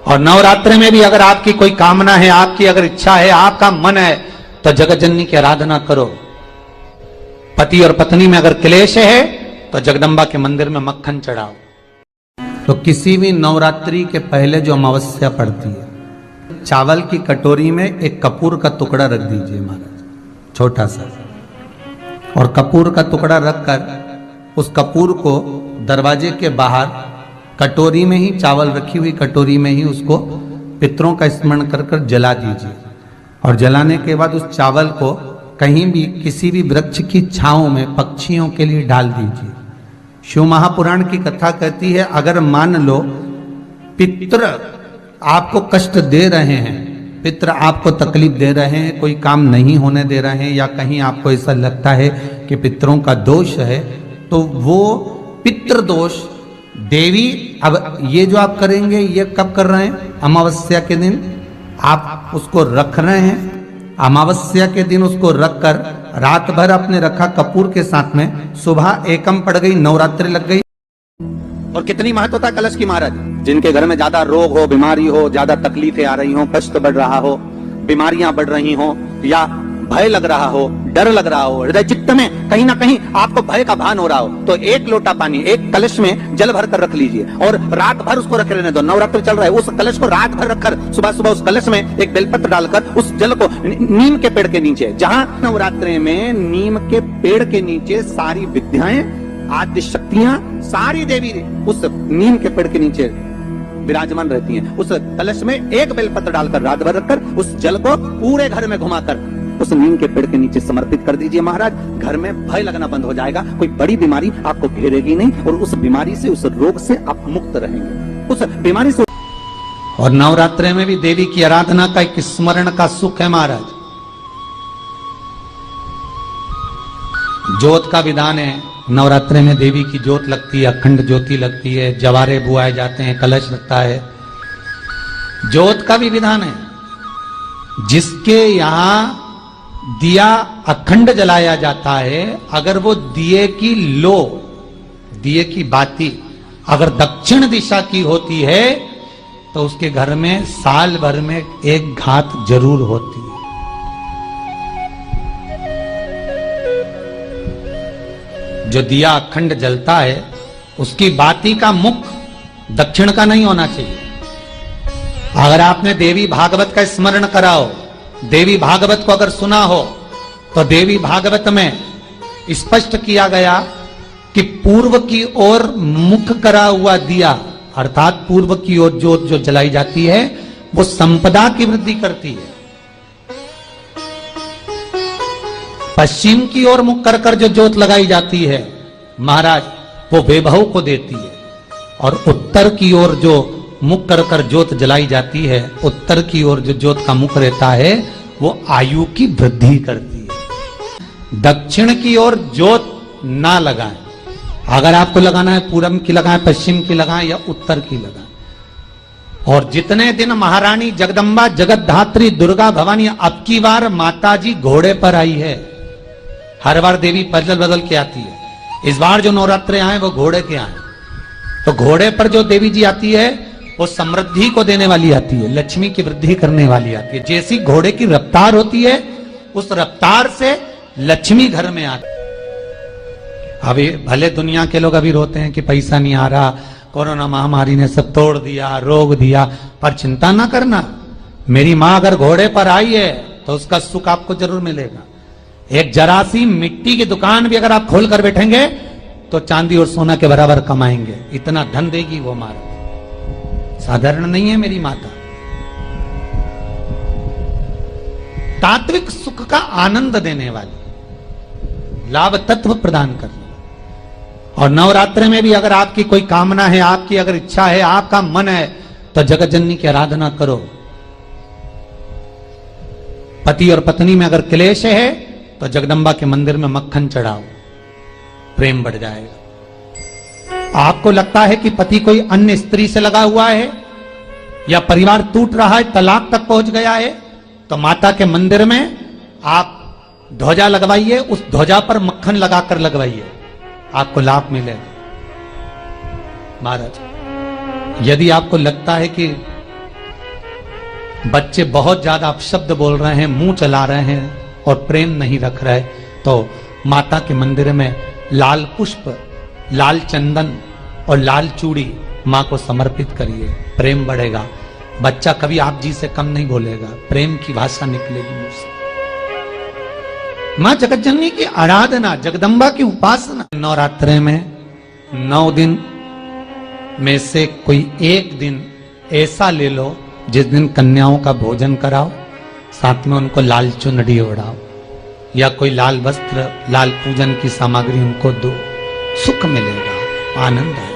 और नवरात्रि में भी अगर आपकी कोई कामना है, आपकी अगर इच्छा है, आपका मन है, तो जगत जननी की आराधना करो। पति और पत्नी में अगर क्लेश है तो जगदम्बा के मंदिर में मक्खन चढ़ाओ। तो किसी भी नवरात्रि के पहले जो अमावस्या पड़ती है, चावल की कटोरी में एक कपूर का टुकड़ा रख दीजिए महाराज, छोटा सा, और कपूर का टुकड़ा रखकर उस कपूर को दरवाजे के बाहर कटोरी में ही, चावल रखी हुई कटोरी में ही उसको पितरों का स्मरण कर कर जला दीजिए। और जलाने के बाद उस चावल को कहीं भी किसी भी वृक्ष की छांव में पक्षियों के लिए डाल दीजिए। शिव महापुराण की कथा कहती है, अगर मान लो पितृ आपको कष्ट दे रहे हैं, पितृ आपको तकलीफ दे रहे हैं, कोई काम नहीं होने दे रहे हैं, या कहीं आपको ऐसा लगता है कि पितरों का दोष है, तो वो पितृ दोष देवी, अब ये जो आप करेंगे ये कब कर रहे हैं? अमावस्या के दिन आप उसको रख रहे हैं। अमावस्या के दिन उसको रखकर रात भर आपने रखा कपूर के साथ में, सुबह एकम पड़ गई, नवरात्रि लग गई। और कितनी महत्वता कलश की महाराज। जिनके घर में ज्यादा रोग हो, बीमारी हो, ज्यादा तकलीफें आ रही हो, कष्ट बढ़ रहा हो, बीमारियां बढ़ रही हो, या भय लग रहा हो, डर लग रहा हो, हृदय चित्त में कहीं ना कहीं आपको भय का भान हो रहा हो, तो एक लोटा पानी, एक कलश में जल भर कर रख लीजिए और रात भर उसको रखे रहने दो। नवरात्र चल रहा है, उस कलश को रात भर रखकर सुबह सुबह उस कलश में एक बेलपत्र डालकर उस जल को नीम के पेड़ के नीचे, जहां नवरात्रि में नीम के पेड़ के नीचे सारी विद्याएं, आद्य शक्तियां, सारी देवी उस नीम के पेड़ के नीचे विराजमान रहती हैं। उस कलश में एक बेलपत्र डालकर रात भर रखकर उस जल को पूरे घर में घुमाकर उस नीम के पेड़ के नीचे समर्पित कर दीजिए महाराज। घर में भय लगना बंद हो जाएगा, कोई बड़ी बीमारी आपको घेरेगी नहीं, और उस बीमारी से, उस रोग से आप मुक्त रहेंगे, उस बीमारी से। और नवरात्रि में भी देवी की आराधना का एक स्मरण का सुख है महाराज। ज्योत का विधान है, नवरात्रि में देवी की ज्योत लगती है, अखंड ज्योति लगती है, जवारे बुआए जाते हैं, कलश लगता है, ज्योत का भी विधान है। जिसके यहां दिया अखंड जलाया जाता है, अगर वो दिए की लो, दिए की बाती अगर दक्षिण दिशा की होती है, तो उसके घर में साल भर में एक घात जरूर होती है। जो दिया अखंड जलता है, उसकी बाती का मुख दक्षिण का नहीं होना चाहिए। अगर आपने देवी भागवत का स्मरण कराओ, देवी भागवत को अगर सुना हो, तो देवी भागवत में स्पष्ट किया गया कि पूर्व की ओर मुख करा हुआ दिया, अर्थात पूर्व की ओर ज्योत जो जलाई जाती है, वो संपदा की वृद्धि करती है। पश्चिम की ओर मुख कर कर जो ज्योत लगाई जाती है महाराज, वो वैभव को देती है। और उत्तर की ओर जो मुख कर कर ज्योत जलाई जाती है, उत्तर की ओर जो ज्योत का मुख रहता है, वो आयु की वृद्धि करती है। दक्षिण की ओर ज्योत ना लगाएं। अगर आपको लगाना है पूरब की लगाएं, पश्चिम की लगाएं, या उत्तर की लगाएं। और जितने दिन महारानी जगदम्बा, जगतधात्री, दुर्गा भवानी, अब की बार माता जी घोड़े पर आई है। हर बार देवी बदल बदल के आती है, इस बार जो नवरात्रे आए वो घोड़े के आए। तो घोड़े पर जो देवी जी आती है, वो समृद्धि को देने वाली आती है, लक्ष्मी की वृद्धि करने वाली आती है। जैसी घोड़े की रफ्तार होती है, उस रफ्तार से लक्ष्मी घर में आती है। अभी भले दुनिया के लोग अभी रोते हैं कि पैसा नहीं आ रहा, कोरोना महामारी ने सब तोड़ दिया, रोक दिया, पर चिंता ना करना। मेरी मां अगर घोड़े पर आई है तो उसका सुख आपको जरूर मिलेगा। एक जरा सी मिट्टी की दुकान भी अगर आप खोल कर बैठेंगे तो चांदी और सोना के बराबर कमाएंगे, इतना धन देगी वो मारा। साधारण नहीं है मेरी माता। तात्विक सुख का आनंद देने वाली, लाभ तत्व प्रदान करने वाली। और नवरात्रि में भी अगर आपकी कोई कामना है, आपकी अगर इच्छा है, आपका मन है, तो जगत जननी की आराधना करो। पति और पत्नी में अगर क्लेश है तो जगदम्बा के मंदिर में मक्खन चढ़ाओ, प्रेम बढ़ जाएगा। आपको लगता है कि पति कोई अन्य स्त्री से लगा हुआ है, या परिवार टूट रहा है, तलाक तक पहुंच गया है, तो माता के मंदिर में आप ध्वजा लगवाइए, उस ध्वजा पर मक्खन लगाकर लगवाइए, आपको लाभ मिलेगा। महाराज, यदि आपको लगता है कि बच्चे बहुत ज्यादा अपशब्द बोल रहे हैं, मुंह चला रहे हैं और प्रेम नहीं रख रहे, तो माता के मंदिर में लाल पुष्प, लाल चंदन और लाल चूड़ी माँ को समर्पित करिए, प्रेम बढ़ेगा। बच्चा कभी आप जी से कम नहीं बोलेगा, प्रेम की भाषा निकलेगी मुंह से। माँ जगतजननी की आराधना, जगदम्बा की उपासना। नवरात्रे में 9 दिन में से कोई एक दिन ऐसा ले लो जिस दिन कन्याओं का भोजन कराओ, साथ में उनको लाल चुनरी ओढ़ाओ या कोई लाल वस्त्र, लाल पूजन की सामग्री उनको दो, सुख मिलेगा, आनंद आएगा।